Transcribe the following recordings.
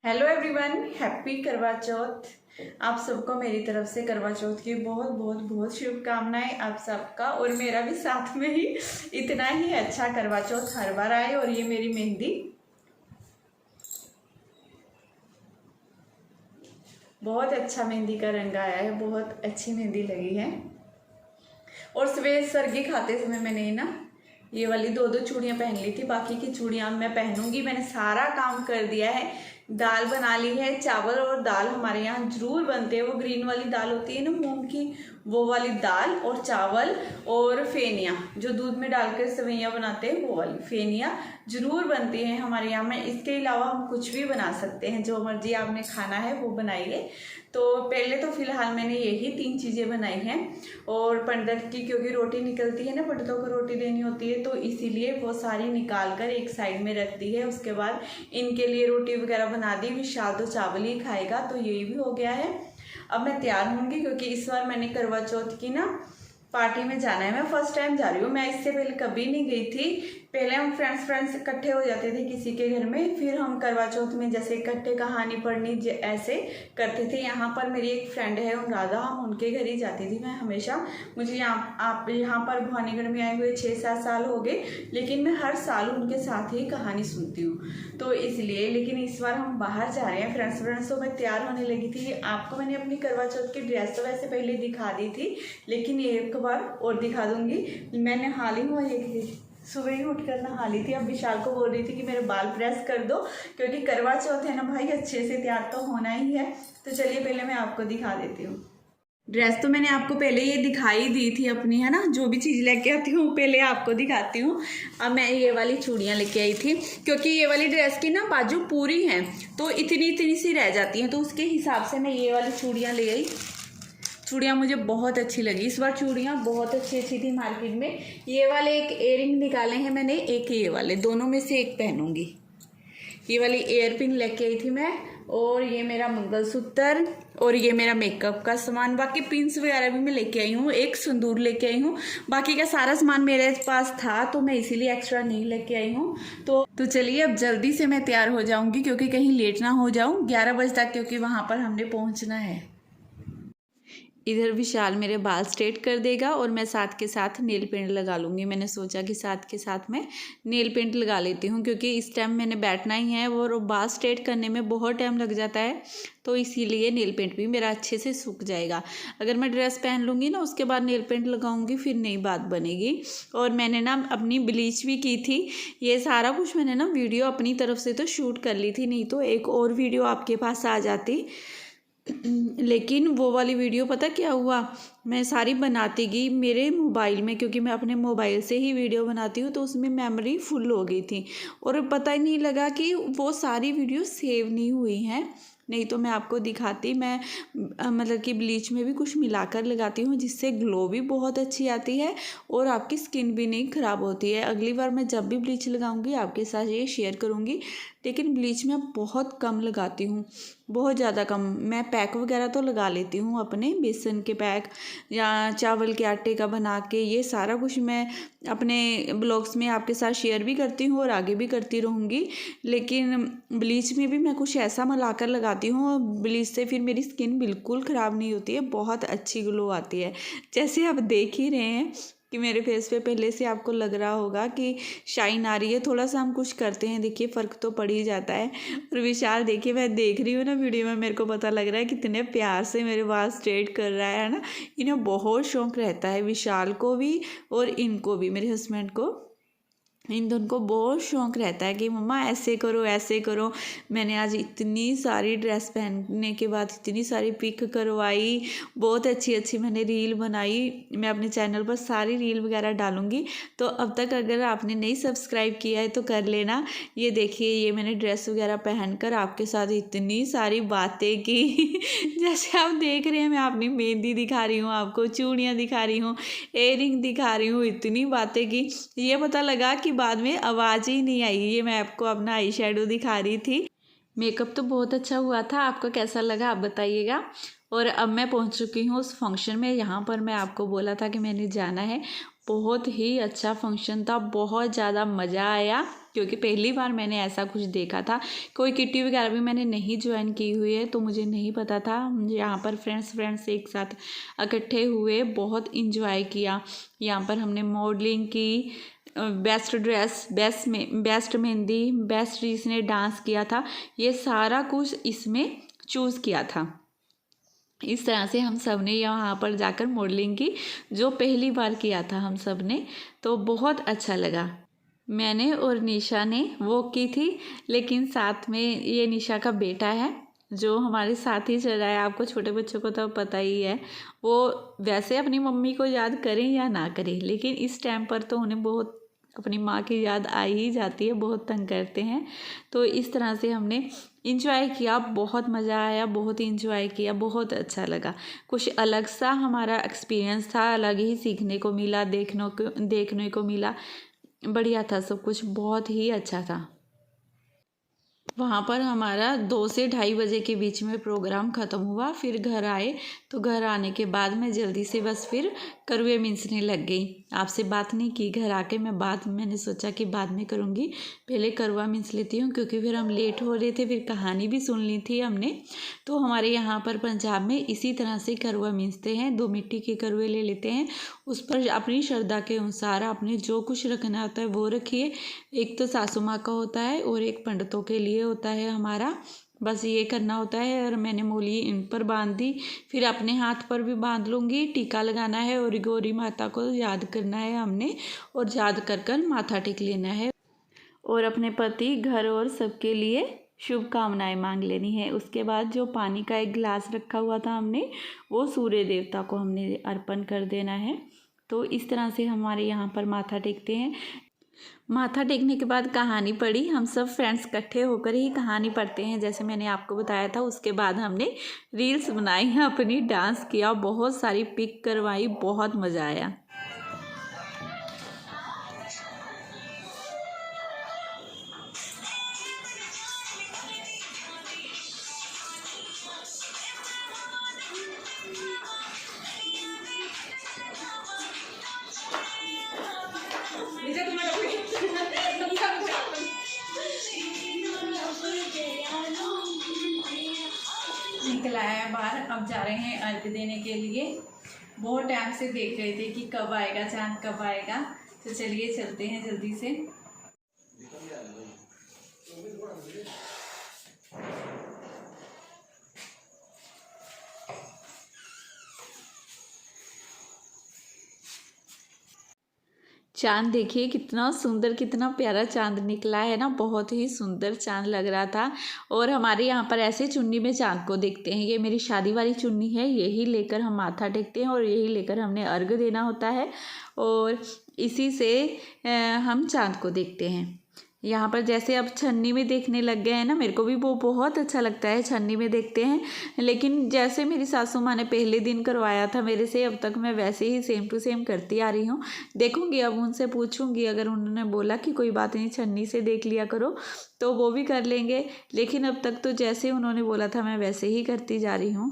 Hello everyone, happy करवा चौथ। आप सबको मेरी तरफ से करवा चौथ की बहुत बहुत बहुत शुभकामनाएं आप सबका, और मेरा भी साथ में ही इतना ही अच्छा करवा चौथ हर बार आए। और ये मेरी मेहंदी बहुत अच्छा मेहंदी का रंग आया है, बहुत अच्छी मेहंदी लगी है। और सुबह सरगी खाते समय मैंने ना ये वाली दो चूड़ियाँ पहन ली थी, बाकी की चूड़ियाँ मैं पहनूंगी। मैंने सारा काम कर दिया है, दाल बना ली है। चावल और दाल हमारे यहाँ जरूर बनते हैं, वो ग्रीन वाली दाल होती है ना मूंग की, वो वाली दाल और चावल और फेनिया जो दूध में डालकर सेवइयाँ बनाते हैं, वो वाली फेनिया जरूर बनती हैं हमारे यहाँ में। इसके अलावा हम कुछ भी बना सकते हैं, जो मर्जी आपने खाना है वो बनाइए। तो पहले तो फिलहाल मैंने यही 3 चीज़ें बनाई हैं। और पंडित की क्योंकि रोटी निकलती है ना, पंडितों को रोटी देनी होती है, तो इसीलिए वो सारी निकाल कर एक साइड में रख दी है। उसके बाद इनके लिए रोटी वगैरह बना दी। विशाल तो चावल ही खाएगा, तो यही भी हो गया है। अब मैं तैयार होंगी क्योंकि इस बार मैंने करवा चौथ की ना पार्टी में जाना है। मैं फर्स्ट टाइम जा रही हूँ, मैं इससे पहले कभी नहीं गई थी। पहले हम फ्रेंड्स इकट्ठे हो जाते थे किसी के घर में, फिर हम करवा चौथ में जैसे इकट्ठे कहानी पढ़नी ऐसे करते थे। यहाँ पर मेरी एक फ्रेंड है राधा, हम उनके घर ही जाती थी मैं हमेशा। मुझे आप यहाँ पर भवानीगढ़ में आए हुए 6-7 साल हो गए, लेकिन मैं हर साल उनके साथ ही कहानी सुनती हूँ, तो इसलिए। लेकिन इस बार हम बाहर जा रहे हैं फ्रेंड्स, तो मैं तैयार होने लगी थी। आपको मैंने अपनी करवा चौथ की ड्रेस तो वैसे पहले दिखा दी थी, लेकिन एक बार और दिखा दूंगी। मैंने हाल ही में सुबह ही उठकर नहा ली थी। अब विशाल को बोल रही थी कि मेरे बाल प्रेस कर दो, क्योंकि करवा चौथ है ना भाई, अच्छे से तैयार तो होना ही है। तो चलिए पहले मैं आपको दिखा देती हूँ। ड्रेस तो मैंने आपको पहले ये दिखाई दी थी अपनी, है ना। जो भी चीज़ लेके आती हूँ पहले आपको दिखाती हूँ। अब मैं ये वाली चूड़ियाँ लेके आई थी, क्योंकि ये वाली ड्रेस की ना बाजू पूरी हैं, तो इतनी इतनी सी रह जाती हैं, तो उसके हिसाब से मैं ये वाली चूड़ियाँ ले आई। चूड़ियाँ मुझे बहुत अच्छी लगी इस बार, चूड़ियाँ बहुत अच्छी थी मार्केट में। ये वाले एक इयररिंग निकाले हैं मैंने, एक ये वाले, दोनों में से एक पहनूंगी। ये वाली एयर पिन लेके आई थी मैं, और ये मेरा मंगलसूत्र, और ये मेरा मेकअप का सामान। बाकी पिंस वगैरह भी मैं लेके आई हूँ, एक सिंदूर लेके आई हूँ। बाकी का सारा सामान मेरे पास था, तो मैं इसीलिए एक्स्ट्रा नहीं लेके आई हूँ। तो चलिए अब जल्दी से मैं तैयार हो जाऊँगी, क्योंकि कहीं लेट ना हो जाऊँ 11 बजे तक, क्योंकि वहाँ पर हमने पहुँचना है। इधर विशाल मेरे बाल स्ट्रेट कर देगा, और मैं साथ के साथ नेल पेंट लगा लूँगी। मैंने सोचा कि साथ के साथ मैं नेल पेंट लगा लेती हूँ, क्योंकि इस टाइम मैंने बैठना ही है, और बाल स्ट्रेट करने में बहुत टाइम लग जाता है, तो इसीलिए नेल पेंट भी मेरा अच्छे से सूख जाएगा। अगर मैं ड्रेस पहन लूँगी ना, उसके बाद नेल पेंट लगाऊँगी, फिर नई बात बनेगी। और मैंने ना अपनी ब्लीच भी की थी। ये सारा कुछ मैंने ना वीडियो अपनी तरफ से तो शूट कर ली थी, नहीं तो एक और वीडियो आपके पास आ जाती। लेकिन वो वाली वीडियो पता क्या हुआ, मैं सारी बनाती गई मेरे मोबाइल में, क्योंकि मैं अपने मोबाइल से ही वीडियो बनाती हूँ, तो उसमें मेमोरी फुल हो गई थी, और पता ही नहीं लगा कि वो सारी वीडियो सेव नहीं हुई हैं। नहीं तो मैं आपको दिखाती। मैं मतलब कि ब्लीच में भी कुछ मिलाकर लगाती हूँ, जिससे ग्लो भी बहुत अच्छी आती है, और आपकी स्किन भी नहीं ख़राब होती है। अगली बार मैं जब भी ब्लीच लगाऊंगी आपके साथ ये शेयर करूँगी। लेकिन ब्लीच मैं बहुत कम लगाती हूँ, बहुत ज़्यादा कम। मैं पैक वगैरह तो लगा लेती हूँ अपने, बेसन के पैक या चावल के आटे का बना के, ये सारा कुछ मैं अपने ब्लॉग्स में आपके साथ शेयर भी करती हूँ, और आगे भी करती रहूँगी। लेकिन ब्लीच में भी मैं कुछ ऐसा मिलाकर लगाती हूँ, ब्लीच से फिर मेरी स्किन बिल्कुल ख़राब नहीं होती है, बहुत अच्छी ग्लो आती है। जैसे आप देख ही रहे हैं कि मेरे फेस पे पहले से आपको लग रहा होगा कि शाइन आ रही है। थोड़ा सा हम कुछ करते हैं, देखिए फ़र्क तो पड़ ही जाता है। और विशाल देखिए, मैं देख रही हूँ ना वीडियो में, मेरे को पता लग रहा है कितने प्यार से मेरे बाल स्ट्रेट कर रहा है ना। इन्हें बहुत शौक रहता है, विशाल को भी और इनको भी, मेरे हस्बैंड को, इन दोनों को बहुत शौक़ रहता है कि मम्मा ऐसे करो ऐसे करो। मैंने आज इतनी सारी ड्रेस पहनने के बाद इतनी सारी पिक करवाई, बहुत अच्छी अच्छी मैंने रील बनाई। मैं अपने चैनल पर सारी रील वगैरह डालूँगी, तो अब तक अगर आपने नहीं सब्सक्राइब किया है तो कर लेना। ये देखिए, ये मैंने ड्रेस वगैरह पहनकर आपके साथ इतनी सारी बातें की जैसे आप देख रहे हैं, मैं अपनी मेहंदी दिखा रही हूँ, आपको चूड़ियाँ दिखा रही हूँ, एयरिंग दिखा रही हूँ, इतनी बातें की। ये पता लगा कि बाद में आवाज़ ही नहीं आई। ये मैं आपको अपना आई शेडो दिखा रही थी। मेकअप तो बहुत अच्छा हुआ था, आपको कैसा लगा आप बताइएगा। और अब मैं पहुंच चुकी हूँ उस फंक्शन में, यहाँ पर मैं आपको बोला था कि मैंने जाना है। बहुत ही अच्छा फंक्शन था, बहुत ज़्यादा मज़ा आया। क्योंकि पहली बार मैंने ऐसा कुछ देखा था। कोई किट्टी वगैरह भी मैंने नहीं ज्वाइन की हुई है, तो मुझे नहीं पता था। यहाँ पर फ्रेंड्स एक साथ इकट्ठे हुए, बहुत इंजॉय किया। यहाँ पर हमने मॉडलिंग की, best dress, best mehndi, best जिसने डांस किया था, ये सारा कुछ इसमें चूज़ किया था। इस तरह से हम सब ने यहाँ पर जाकर मॉडलिंग की, जो पहली बार किया था हम सब ने, तो बहुत अच्छा लगा। मैंने और निशा ने वो की थी, लेकिन साथ में ये निशा का बेटा है जो हमारे साथ ही चल रहा है। आपको छोटे बच्चों को तो पता ही है, वो वैसे अपनी मम्मी को याद करें या ना करें, लेकिन इस टाइम पर तो उन्हें बहुत अपनी माँ की याद आ ही जाती है, बहुत तंग करते हैं। तो इस तरह से हमने इंजॉय किया, बहुत मज़ा आया, बहुत इंजॉय किया, बहुत अच्छा लगा। कुछ अलग सा हमारा एक्सपीरियंस था, अलग ही सीखने को मिला, देखने को मिला। बढ़िया था सब कुछ, बहुत ही अच्छा था। वहाँ पर हमारा 2 से ढाई बजे के बीच में प्रोग्राम ख़त्म हुआ। फिर घर आए, तो घर आने के बाद मैं जल्दी से बस फिर करुए मींसने लग गई। आपसे बात नहीं की घर आके, मैंने सोचा कि बाद में करूँगी, पहले करुआ मींस लेती हूँ, क्योंकि फिर हम लेट हो रहे थे, फिर कहानी भी सुन ली थी हमने। तो हमारे यहाँ पर पंजाब में इसी तरह से करुआ मींसते हैं। 2 मिट्टी के करुए ले लेते हैं, उस पर अपनी श्रद्धा के अनुसार आपने जो कुछ रखना होता है वो रखिए। एक तो सासू माँ का होता है और एक पंडितों के लिए होता है हमारा, बस ये करना होता है। और मैंने मूली इन पर बांध दी, फिर अपने हाथ पर भी बांध लूँगी। टीका लगाना है और गौरी माता को याद करना है हमने, और याद कर माथा टेक लेना है, और अपने पति, घर और सबके लिए शुभकामनाएं मांग लेनी है। उसके बाद जो पानी का एक गिलास रखा हुआ था हमने, वो सूर्य देवता को हमने अर्पण कर देना है। तो इस तरह से हमारे यहाँ पर माथा टेकते हैं। माथा टेकने के बाद कहानी पढ़ी, हम सब फ्रेंड्स इकट्ठे होकर ही कहानी पढ़ते हैं, जैसे मैंने आपको बताया था। उसके बाद हमने रील्स बनाई, अपनी डांस किया, बहुत सारी पिक करवाई, बहुत मज़ा आया। निकला है बाहर, अब जा रहे हैं अर्घ देने के लिए। बहुत टाइम से देख रहे थे कि कब आएगा चांद, कब आएगा, तो चलिए चलते हैं जल्दी से। चांद देखिए कितना सुंदर, कितना प्यारा चांद निकला है ना, बहुत ही सुंदर चांद लग रहा था। और हमारे यहाँ पर ऐसे चुन्नी में चांद को देखते हैं। ये मेरी शादी वाली चुन्नी है, यही लेकर हम माथा टेकते हैं और यही लेकर हमने अर्घ देना होता है, और इसी से हम चांद को देखते हैं। यहाँ पर जैसे अब छन्नी में देखने लग गए हैं ना, मेरे को भी वो बहुत अच्छा लगता है, छन्नी में देखते हैं। लेकिन जैसे मेरी सासू माँ ने पहले दिन करवाया था मेरे से, अब तक मैं वैसे ही सेम टू सेम करती आ रही हूँ। देखूँगी, अब उनसे पूछूँगी, अगर उन्होंने बोला कि कोई बात नहीं छन्नी से देख लिया करो, तो वो भी कर लेंगे। लेकिन अब तक तो जैसे उन्होंने बोला था मैं वैसे ही करती जा रही हूँ।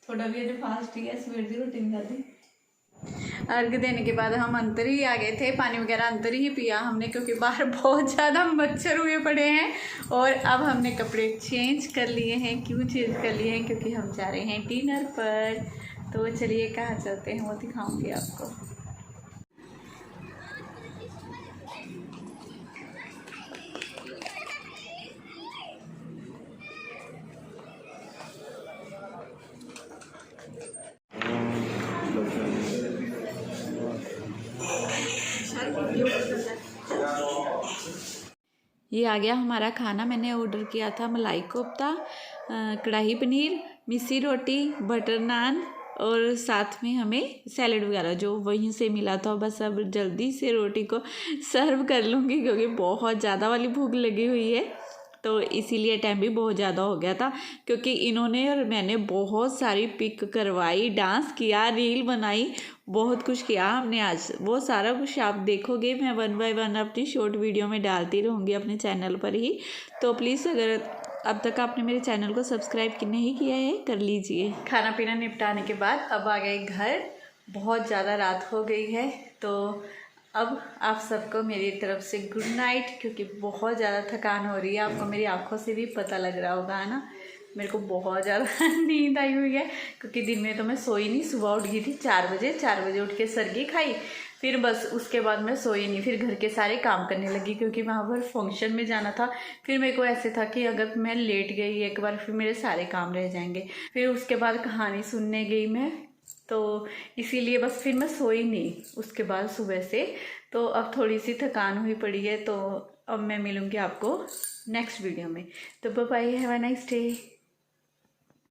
थोड़ा भी अजे फास्ट ही है, सवेर की रोटी नहीं खाती। अर्घ देने के बाद हम अंदर ही आ गए थे, पानी वगैरह अंदर ही पिया हमने, क्योंकि बाहर बहुत ज़्यादा मच्छर हुए पड़े हैं। और अब हमने कपड़े चेंज कर लिए हैं। क्यों चेंज कर लिए हैं? क्योंकि हम जा रहे हैं डिनर पर। तो चलिए कहाँ चलते हैं वो दिखाऊंगी आपको। ये आ गया हमारा खाना। मैंने ऑर्डर किया था मलाई कोफ्ता, कढ़ाई पनीर, मिस्सी रोटी, बटर नान, और साथ में हमें सैलड वगैरह जो वहीं से मिला था। बस अब जल्दी से रोटी को सर्व कर लूँगी, क्योंकि बहुत ज़्यादा वाली भूख लगी हुई है। तो इसीलिए टाइम भी बहुत ज़्यादा हो गया था, क्योंकि इन्होंने और मैंने बहुत सारी पिक करवाई, डांस किया, रील बनाई, बहुत कुछ किया हमने आज। वो सारा कुछ आप देखोगे, मैं 1 बाय 1 अपनी शॉर्ट वीडियो में डालती रहूँगी अपने चैनल पर ही। तो प्लीज़ अगर अब तक आपने मेरे चैनल को सब्सक्राइब नहीं किया है, कर लीजिए। खाना पीना निपटाने के बाद अब आ गए घर, बहुत ज़्यादा रात हो गई है, तो अब आप सबको मेरी तरफ से गुड नाइट, क्योंकि बहुत ज़्यादा थकान हो रही है। आपको मेरी आंखों से भी पता लग रहा होगा, है ना। मेरे को बहुत ज़्यादा नींद आई हुई है, क्योंकि दिन में तो मैं सोई नहीं। सुबह उठ गई थी 4 बजे उठ के सरगी खाई, फिर बस उसके बाद मैं सोई नहीं। फिर घर के सारे काम करने लगी, क्योंकि वहाँ पर फंक्शन में जाना था। फिर मेरे को ऐसे था कि अगर मैं लेट गई एक बार, फिर मेरे सारे काम रह जाएंगे। फिर उसके बाद कहानी सुनने गई मैं, तो इसीलिए बस फिर मैं सोई नहीं उसके बाद सुबह से। तो अब थोड़ी सी थकान हुई पड़ी है, तो अब मैं मिलूँगी आपको नेक्स्ट वीडियो में। तो bye bye, have a nice day.